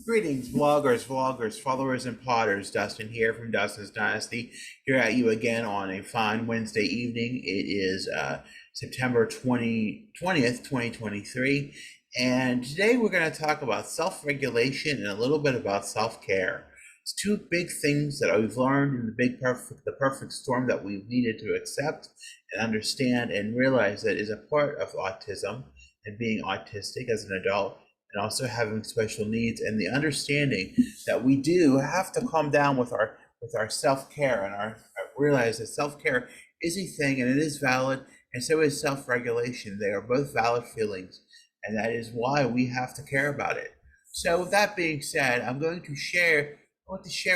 Greetings, vloggers, followers, and potters. Dustin here from Dustin's Dynasty. Here at you again on a fine Wednesday evening. It is September 20th, 2023. And today we're going to talk about self-regulation and a little bit about self-care. It's two big things that we've learned in the perfect storm that we've needed to accept and understand and realize that is a part of autism and being autistic as an adult and also having special needs, and the understanding that we do have to calm down with our self-care and our realize that self-care is a thing and it is valid, and so is self-regulation. They are both valid feelings, and that is why we have to care about it. So with that being said, I want to share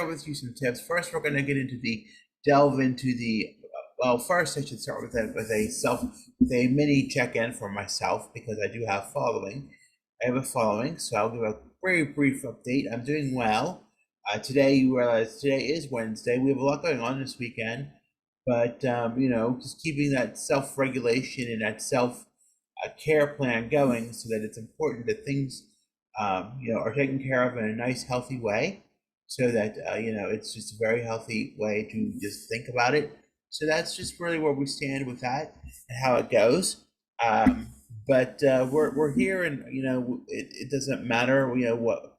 with you some tips. First, we're going to delve into the well, first I should start with a mini check-in for myself, because I have a following, so I'll give a very brief update. I'm doing well. Today, you realize today is Wednesday. We have a lot going on this weekend, but just keeping that self-regulation and that self-care plan going, so that it's important that things, are taken care of in a nice, healthy way, so that it's just a very healthy way to just think about it. So that's just really where we stand with that and how it goes. Um, but we're here, and it doesn't matter what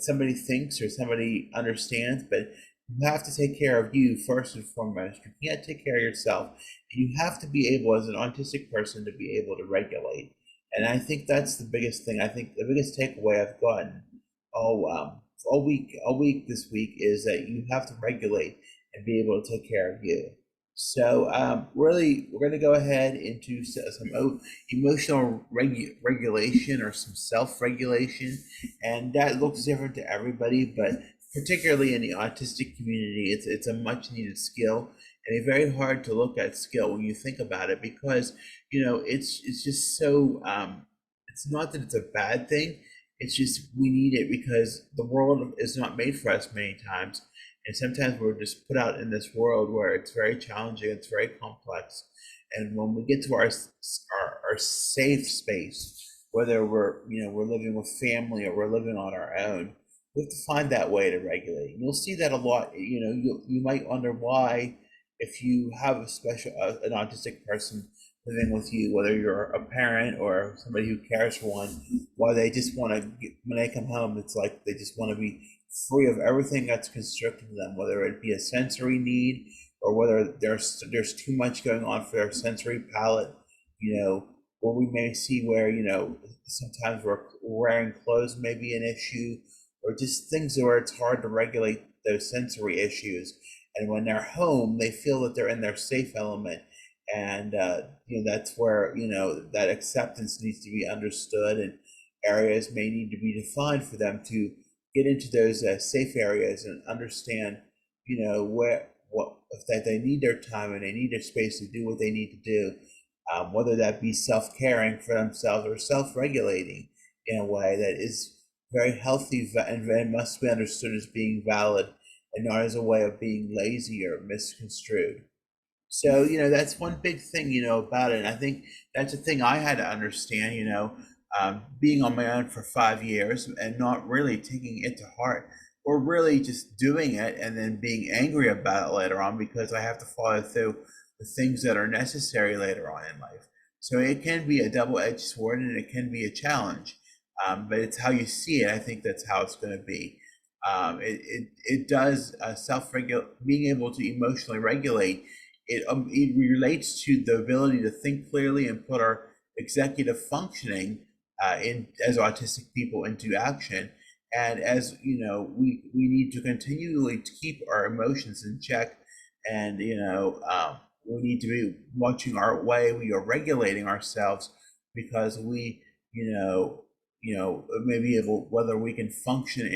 somebody thinks or somebody understands, but you have to take care of you first and foremost. You can't take care of yourself, and you have to be able, as an autistic person, to be able to regulate. And I think that's the biggest thing. I think the biggest takeaway I've gotten all week this week is that you have to regulate and be able to take care of you. So really, we're going to go ahead into some emotional regulation or some self-regulation, and that looks different to everybody, but particularly in the autistic community, it's a much needed skill, and a very hard to look at skill when you think about it, because it's just so it's not that it's a bad thing. It's just we need it because the world is not made for us many times, and sometimes we're just put out in this world where it's very challenging, it's very complex. And when we get to our safe space, whether we're living with family or we're living on our own, we have to find that way to regulate. And you'll see that a lot. You might wonder why, if you have an autistic person living with you, whether you're a parent or somebody who cares for one, why they just want to, when they come home, it's like they just want to be free of everything that's constricting them, whether it be a sensory need or whether there's too much going on for their sensory palette. Or we may see where sometimes we're wearing clothes may be an issue, or just things where it's hard to regulate those sensory issues. And when they're home, they feel that they're in their safe element, and that's where that acceptance needs to be understood, and areas may need to be defined for them to get into those safe areas and understand where what if that they need their time and they need their space to do what they need to do, whether that be self-caring for themselves or self-regulating in a way that is very healthy and must be understood as being valid, and not as a way of being lazy or misconstrued. So, that's one big thing, about it. And I think that's a thing I had to understand, being on my own for 5 years and not really taking it to heart, or really just doing it and then being angry about it later on because I have to follow through the things that are necessary later on in life. So it can be a double-edged sword, and it can be a challenge. But it's how you see it. I think that's how it's going to be. It does self-regulate, being able to emotionally regulate. It relates to the ability to think clearly and put our executive functioning in as autistic people into action. And as we need to continually to keep our emotions in check, and we need to be watching our way. We are regulating ourselves because we may be able, whether we can function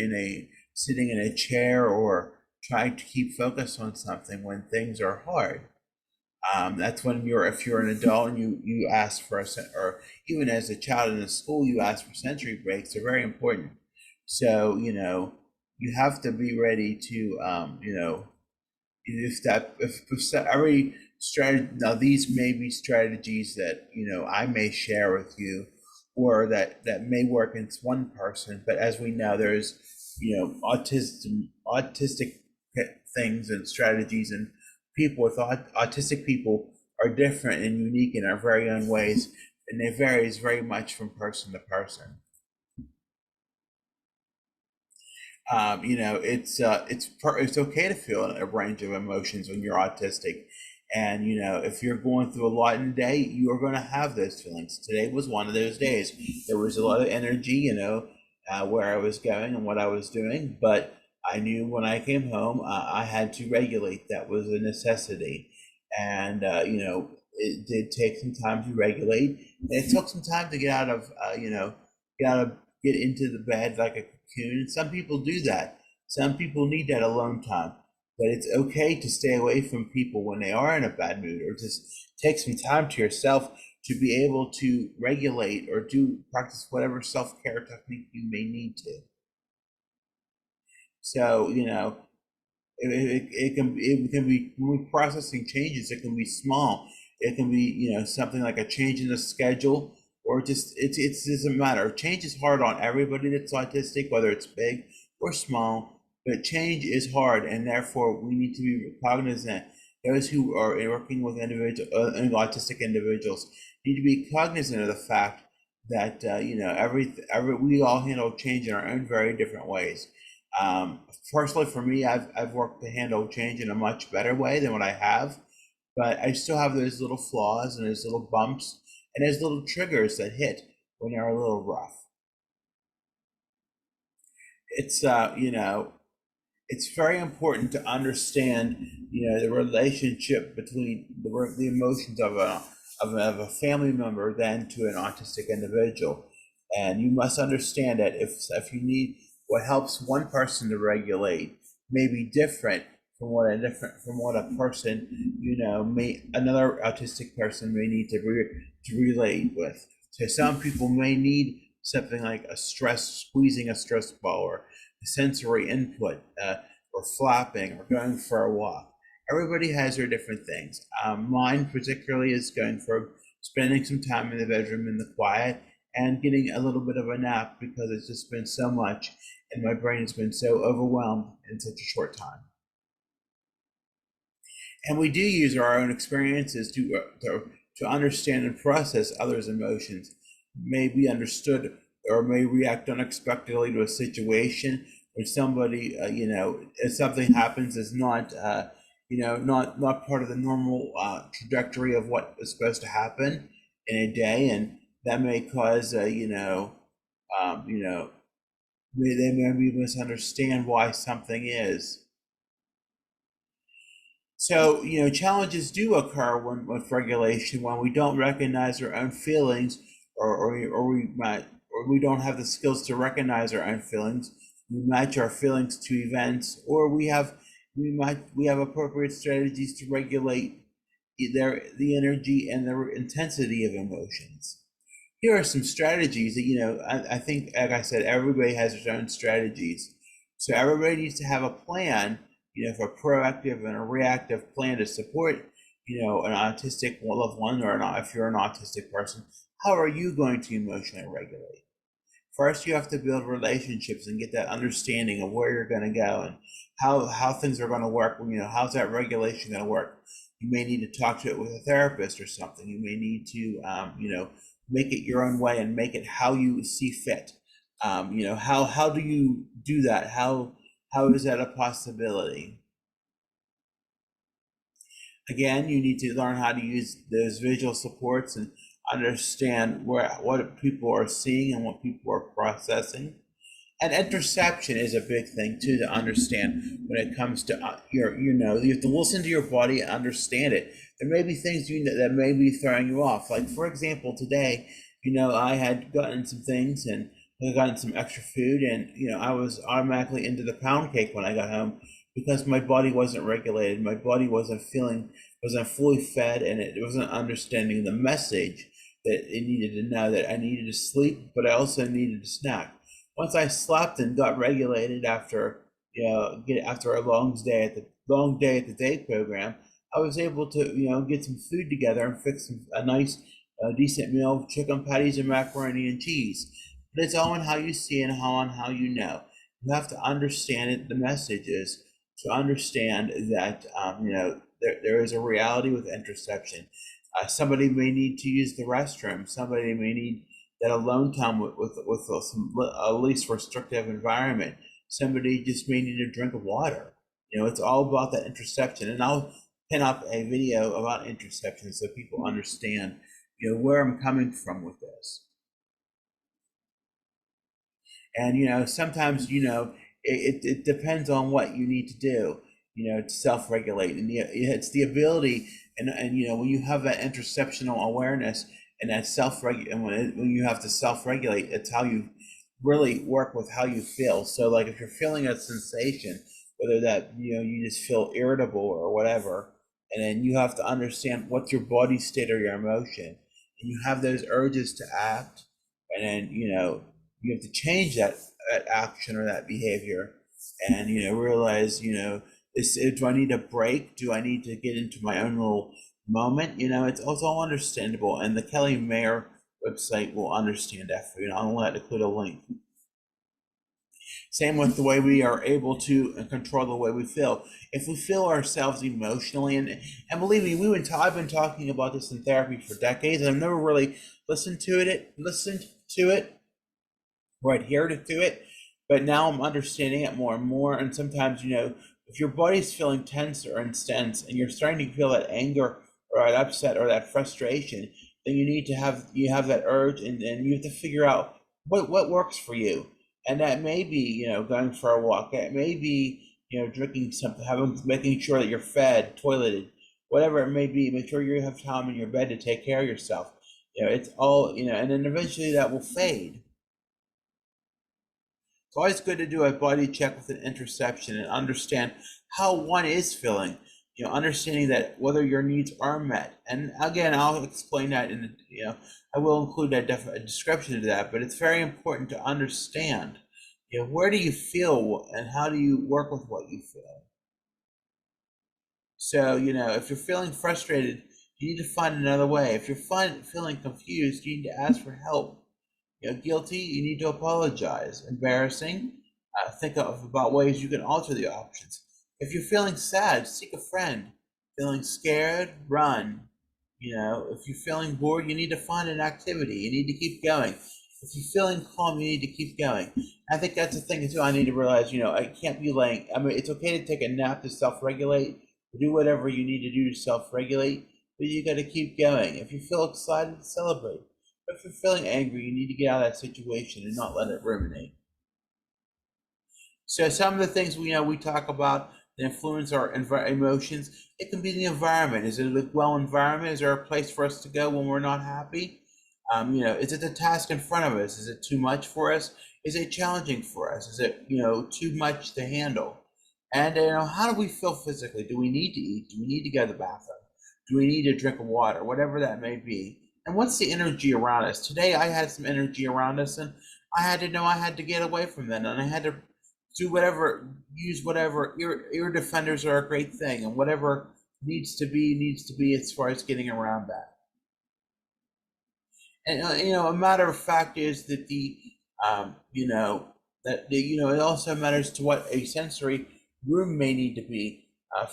sitting in a chair or trying to keep focus on something when things are hard. That's when if you're an adult and you ask for or even as a child in a school, you ask for sensory breaks. They're very important. So you have to be ready to if every strategy. Now these may be strategies that I may share with you, or that may work in one person, but as we know, there's autistic things and strategies, and people with autistic people are different and unique in our very own ways, and it varies very much from person to person. It's okay to feel a range of emotions when you're autistic, and if you're going through a lot in a day, you are going to have those feelings. Today was one of those days. There was a lot of energy, where I was going and what I was doing, but I knew when I came home, I had to regulate. That was a necessity, and it did take some time to regulate. And it took some time to get out of get into the bed like a cocoon. And some people do that. Some people need that alone time. But it's okay to stay away from people when they are in a bad mood, or just take some time to yourself to be able to regulate or do practice whatever self-care technique you may need to. So, it can be, when we're processing changes, it can be small. It can be, something like a change in the schedule, or just it doesn't matter. Change is hard on everybody that's autistic, whether it's big or small, but change is hard, and therefore we need to be cognizant. Those who are working with autistic individuals need to be cognizant of the fact that every we all handle change in our own very different ways. Personally, for me, I've worked to handle change in a much better way than what I have, but I still have those little flaws and those little bumps and those little triggers that hit when they're a little rough. It's it's very important to understand, the relationship between the emotions of a family member than to an autistic individual. And you must understand that if you need, what helps one person to regulate may be different from what a person, may another autistic person may need to relate with. So some people may need something like squeezing a stress ball, or sensory input, or flapping, or going for a walk. Everybody has their different things. Mine particularly is going for spending some time in the bedroom in the quiet and getting a little bit of a nap, because it's just been so much and my brain has been so overwhelmed in such a short time. And we do use our own experiences to understand and process others' emotions. May be understood or may react unexpectedly to a situation when somebody, if something happens is not, not part of the normal trajectory of what is supposed to happen in a day, and that may cause, they maybe misunderstand why something is. So, challenges do occur with regulation when we don't recognize our own feelings, or we don't have the skills to recognize our own feelings. We match our feelings to events, or we have appropriate strategies to regulate the energy and the intensity of emotions. Here are some strategies that, I think, like I said, everybody has their own strategies. So everybody needs to have a plan, for a proactive and a reactive plan to support, an autistic loved one, or not, if you're an autistic person. How are you going to emotionally regulate? First, you have to build relationships and get that understanding of where you're going to go and how things are going to work. How's that regulation going to work? You may need to talk to it with a therapist or something. You may need to, make it your own way and make it how you see fit. How do you do that? How is that a possibility? Again, you need to learn how to use those visual supports and understand what people are seeing and what people are processing. And interception is a big thing too to understand when it comes to you have to listen to your body and understand it. There may be things that may be throwing you off. Like, for example, today, I had gotten some things and I gotten some extra food, and I was automatically into the pound cake when I got home, because my body wasn't regulated. My body wasn't fully fed, and it wasn't understanding the message that it needed to know, that I needed to sleep, but I also needed to snack. Once I slept and got regulated after after a long day at the day program, I was able to get some food together and fix a nice decent meal of chicken patties and macaroni and cheese. But it's all in how you see and how you know. You have to understand it, the message is to understand that there is a reality with interception. Somebody may need to use the restroom. Somebody may need that alone time with a least restrictive environment. Somebody just may need a drink of water. It's all about that interception. And I'll pin up a video about interception so people understand, where I'm coming from with this. And sometimes it depends on what you need to do, to self-regulate, and it's the ability, and when you have that interceptional awareness and that and when you have to self-regulate, it's how you really work with how you feel. So like if you're feeling a sensation, whether that you just feel irritable or whatever, and then you have to understand what's your body state or your emotion, and you have those urges to act, and then you have to change that action or that behavior, and realize do I need a break? Do I need to get into my own little moment? It's all understandable, and the Kelly Mayer website will understand that for you. I'll include a link. Same with the way we are able to control the way we feel. If we feel ourselves emotionally, and believe me, I've been talking about this in therapy for decades, and I've never really listened to it, or adhered to it, but now I'm understanding it more and more. And sometimes, if your body's feeling tense or intense, and you're starting to feel that anger or that upset or that frustration, then you have that urge, and you have to figure out what works for you. And that may be, going for a walk. It may be, drinking something, making sure that you're fed, toileted, whatever it may be. Make sure you have time in your bed to take care of yourself. It's all, and then eventually that will fade. It's always good to do a body check with an interception and understand how one is feeling. Understanding that whether your needs are met. And again, I'll explain that I will include a description of that, but it's very important to understand, where do you feel and how do you work with what you feel? So, if you're feeling frustrated, you need to find another way. If you're feeling confused, you need to ask for help. Guilty, you need to apologize. Embarrassing, think about ways you can alter the options. If you're feeling sad, seek a friend. Feeling scared, run. If you're feeling bored, you need to find an activity. You need to keep going. If you're feeling calm, you need to keep going. I think that's the thing too. I need to realize, I can't be laying. I mean, it's okay to take a nap to self-regulate, do whatever you need to do to self-regulate, but you got to keep going. If you feel excited, celebrate. But if you're feeling angry, you need to get out of that situation and not let it ruminate. So some of the things we talk about that influence our emotions, it can be the environment. Is it a well environment? Is there a place for us to go when we're not happy? Is it the task in front of us? Is it too much for us? Is it challenging for us? Is it too much to handle? And how do we feel physically? Do we need to eat? Do we need to go to the bathroom? Do we need a drink of water? Whatever that may be. And what's the energy around us? Today I had some energy around us, and I had to know I had to get away from that, and I had to use whatever. Ear defenders are a great thing, and whatever needs to be as far as getting around that. And a matter of fact is that it also matters to what a sensory room may need to be.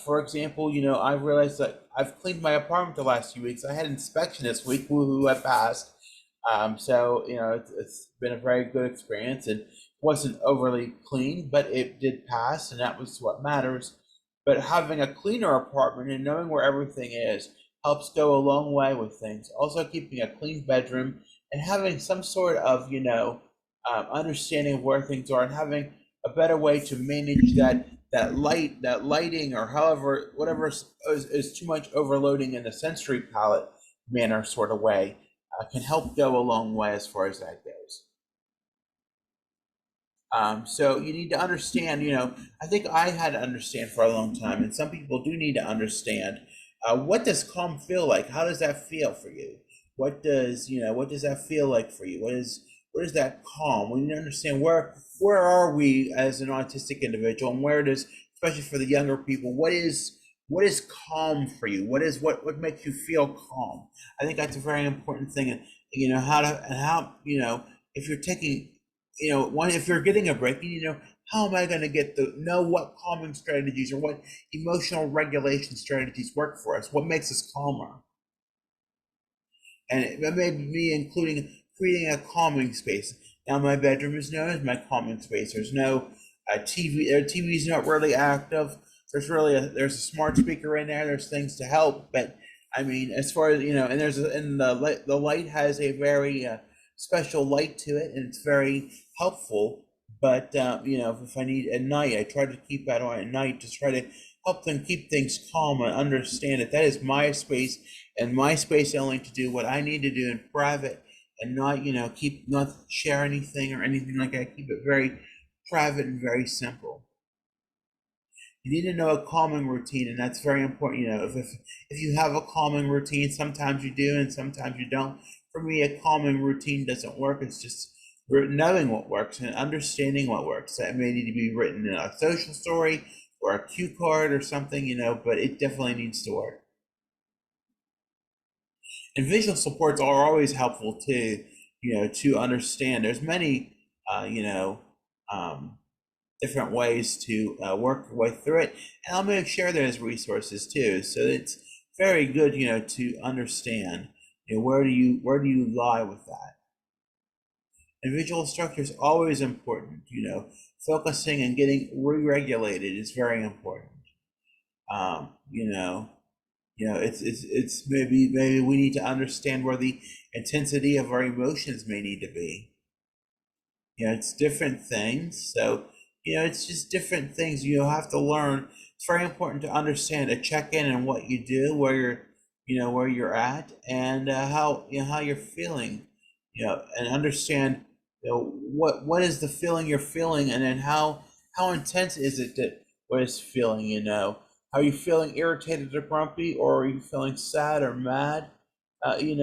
For example, I've realized that I've cleaned my apartment the last few weeks. I had inspection this week, woohoo, I passed. So it's been a very good experience, and wasn't overly clean, but it did pass, and that was what matters. But having a cleaner apartment and knowing where everything is helps go a long way with things. Also, keeping a clean bedroom and having some sort of understanding of where things are, and having a better way to manage that lighting, or however, whatever is too much overloading in the sensory palette manner sort of way, can help go a long way as far as that goes. So you need to understand, I think I had to understand for a long time, and some people do need to understand, what does calm feel like? How does that feel for you? What does that feel like for you? What is that calm? We need to understand where are we as an autistic individual, and where does, especially for the younger people, what is calm for you? What makes you feel calm? I think that's a very important thing. And how if you're taking, if you're getting a break, you need to know how am I going to know what calming strategies or what emotional regulation strategies work for us? What makes us calmer? And it may be me including creating a calming space. Now my bedroom is known as my calming space. There's no TV. Their TV is not really active. There's a smart speaker in there. There's things to help, but I mean, as far as and the light has a very special light to it, and it's very helpful. But if I need at night, I try to keep that on at night to try to help them keep things calm and understand that is my space, and my space only to do what I need to do in private, and not not share anything or anything like that. Keep it very private and very simple. You need to know a calming routine, and that's very important. If you have a calming routine, sometimes you do and sometimes you don't. For me, a calming routine doesn't work. It's just knowing what works and understanding what works. That may need to be written in a social story or a cue card or something, but it definitely needs to work. And visual supports are always helpful too, to understand. There's many, different ways to work your way through it. And I'm going to share those resources too. So it's very good, to understand, where do you lie with that? And visual structure is always important. Focusing and getting re-regulated is very important. It's maybe we need to understand where the intensity of our emotions may need to be. It's different things. So, it's just different things you have to learn. It's very important to understand, to check in on what you do, where you're at, and how you're feeling, and understand, what is the feeling you're feeling, and then how intense is it that what is feeling, Are you feeling irritated or grumpy, or are you feeling sad or mad? Maybe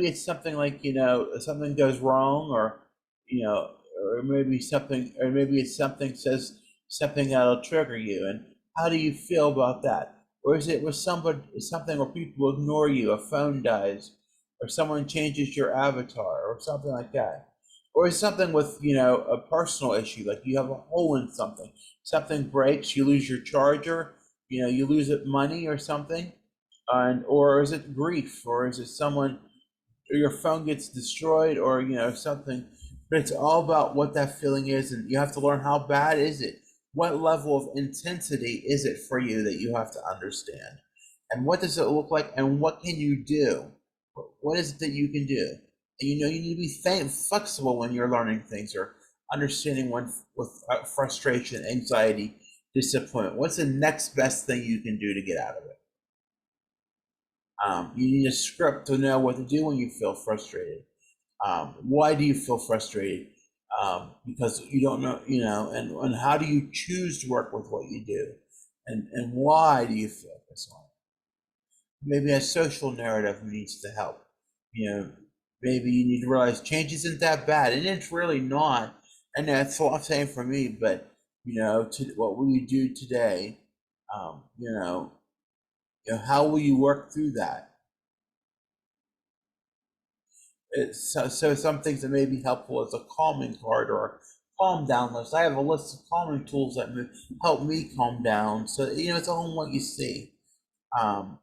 it's something like, something goes wrong, or maybe it's something says something that'll trigger you, and how do you feel about that? Or is it with something where people ignore you, a phone dies, or someone changes your avatar, or something like that? Or is something with a personal issue, like you have a hole in something breaks, you lose your charger, you lose it money or something, or is it grief, or is it someone, or your phone gets destroyed, or something. But it's all about what that feeling is, and you have to learn how bad is it, what level of intensity is it for you, that you have to understand, and what does it look like, and what can you do, what is it that you can do. And you need to be flexible when you're learning things, or understanding when with frustration, anxiety, disappointment, what's the next best thing you can do to get out of it. You need a script to know what to do when you feel frustrated. Why do you feel frustrated? Because you don't know, and how do you choose to work with what you do? And why do you feel this way? Maybe a social narrative needs to help. Maybe you need to realize change isn't that bad, and it's really not. And that's what I'm saying for me, but what will you do today? How will you work through that? So some things that may be helpful is a calming card or a calm down list. I have a list of calming tools that help me calm down. So it's all in what you see. Um,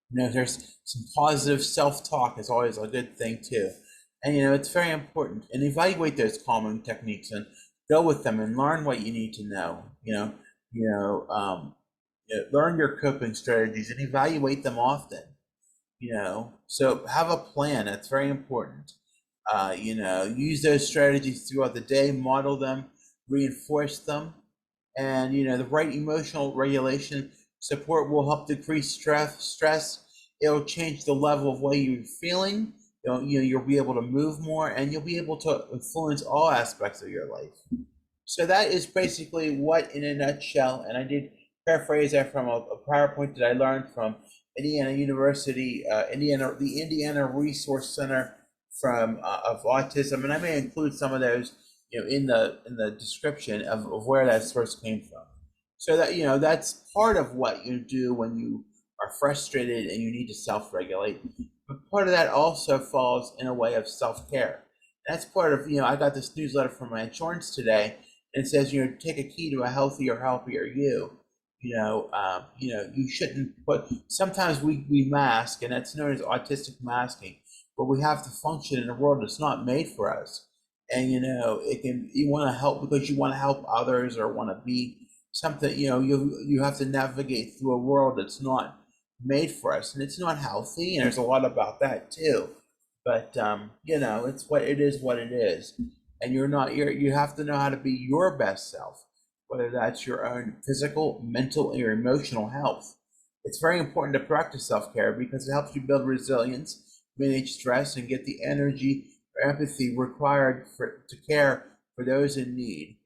there's some positive self-talk is always a good thing too, and it's very important. And evaluate those calming techniques and go with them and learn what you need to know. Learn your coping strategies and evaluate them often. So have a plan. That's very important. Use those strategies throughout the day, model them, reinforce them, and the right emotional regulation support will help decrease stress. It'll change the level of way you're feeling. You'll be able to move more, and you'll be able to influence all aspects of your life. So that is basically what, in a nutshell, and I did paraphrase that from a PowerPoint that I learned from Indiana University, the Indiana Resource Center of Autism, and I may include some of those, in the description of where that source came from. So that that's part of what you do when you are frustrated and you need to self-regulate. But part of that also falls in a way of self-care. That's part of, I got this newsletter from my insurance today, and it says, take a key to a healthier you. You shouldn't put, sometimes we mask, and that's known as autistic masking, but we have to function in a world that's not made for us. And, you want to help because you want to help others or want to be something, you have to navigate through a world that's not made for us, and it's not healthy. And there's a lot about that too. But it's what it is, what it is. And you have to know how to be your best self, whether that's your own physical, mental, or emotional health. It's very important to practice self-care because it helps you build resilience, manage stress, and get the energy or empathy required to care for those in need.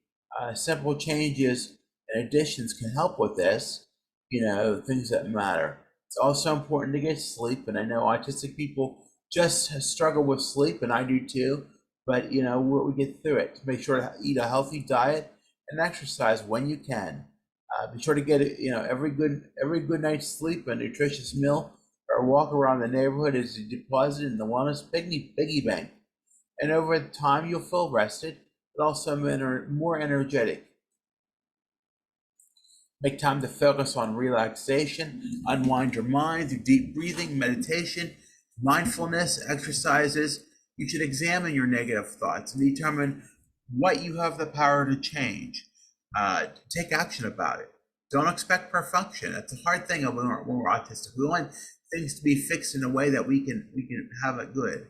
Simple changes and additions can help with this, things that matter. It's also important to get sleep, and I know autistic people just struggle with sleep, and I do too. But we get through it. Make sure to eat a healthy diet and exercise when you can. Be sure to get every good night's sleep, a nutritious meal, or a walk around the neighborhood is a deposit in the wellness piggy bank. And over time, you'll feel rested, but also more energetic. Make time to focus on relaxation, unwind your mind through deep breathing, meditation, mindfulness, exercises. You should examine your negative thoughts and determine what you have the power to change. Take action about it. Don't expect perfection. That's a hard thing when we're autistic. We want things to be fixed in a way that we can have it good.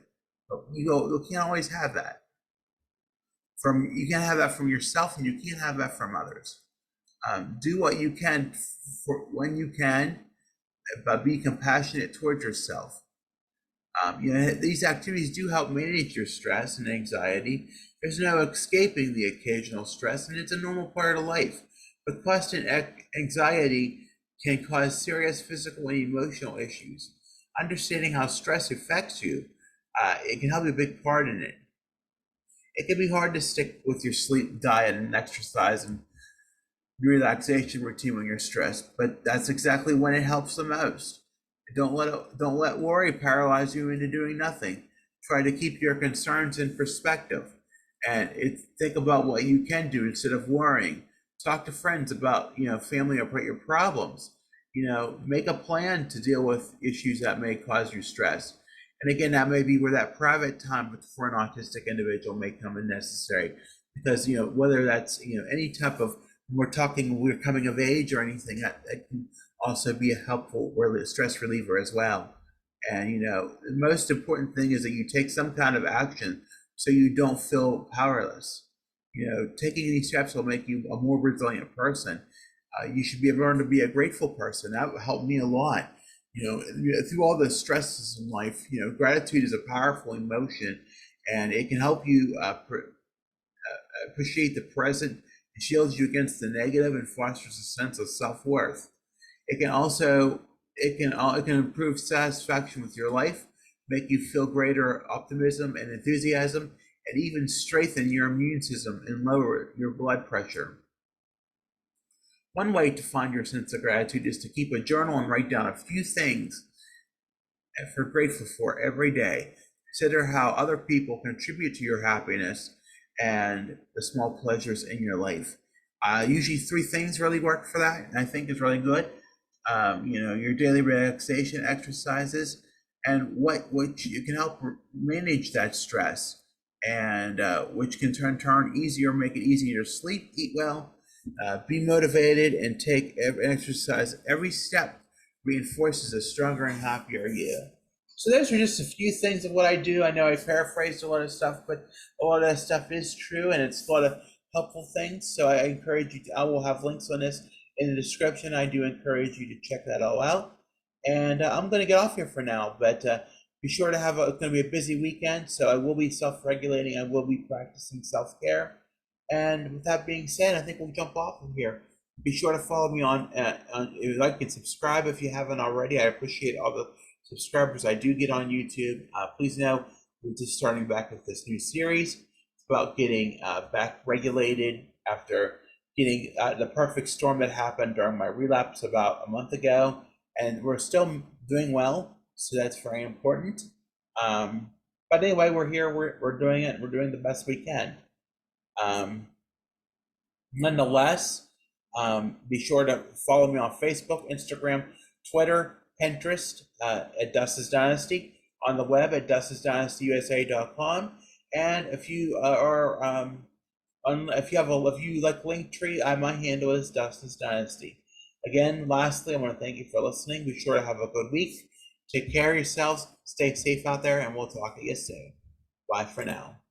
But you can't always have that. You can't have that from yourself, and you can't have that from others. Do what you can when you can, but be compassionate towards yourself. These activities do help manage your stress and anxiety. There's no escaping the occasional stress, and it's a normal part of life. But constant anxiety can cause serious physical and emotional issues. Understanding how stress affects you, it can help a big part in it. It can be hard to stick with your sleep, diet, and exercise and relaxation routine when you're stressed, but that's exactly when it helps the most. Don't let worry paralyze you into doing nothing. Try to keep your concerns in perspective, and think about what you can do instead of worrying. Talk to friends about family or your problems. Make a plan to deal with issues that may cause you stress. And again, that may be where that private time for an autistic individual may come in necessary, because whether that's any type of, we're coming of age or anything, that can also be a helpful stress reliever as well. And the most important thing is that you take some kind of action so you don't feel powerless. Taking these steps will make you a more resilient person. You should be learn to be a grateful person. That helped me a lot. Through all the stresses in life, gratitude is a powerful emotion, and it can help you appreciate the present. It shields you against the negative and fosters a sense of self-worth. It can improve satisfaction with your life, make you feel greater optimism and enthusiasm, and even strengthen your immune system and lower your blood pressure. One way to find your sense of gratitude is to keep a journal and write down a few things that you're grateful for every day. Consider how other people contribute to your happiness and the small pleasures in your life. Usually 3 things really work for that, and I think is really good. Your daily relaxation exercises, and which you can help manage that stress, and which can make it easier to sleep, eat well, be motivated, and take exercise. Every step reinforces a stronger and happier you. So those are just a few things of what I do. I know I paraphrased a lot of stuff, but a lot of that stuff is true, and it's a lot of helpful things. So I encourage you I will have links on this in the description. I do encourage you to check that all out. And I'm going to get off here for now, but be sure to it's going to be a busy weekend. So I will be self-regulating. I will be practicing self-care. And with that being said, I think we'll jump off of here. Be sure to follow me on if you like, and subscribe if you haven't already. I appreciate all the subscribers I do get on YouTube. Please know we're just starting back with this new series. It's about getting back regulated after getting the perfect storm that happened during my relapse about a month ago. And we're still doing well, so that's very important. But anyway, we're here. We're doing it. We're doing the best we can. Um, Nonetheless, be sure to follow me on Facebook, Instagram, Twitter, Pinterest at Dustin's Dynasty, on the web at dustinsdynastyusa.com. And if you if you like Linktree, my handle is Dustin's Dynasty. Again, lastly, I want to thank you for listening. Be sure to have a good week. Take care of yourselves. Stay safe out there, and we'll talk to you soon. Bye for now.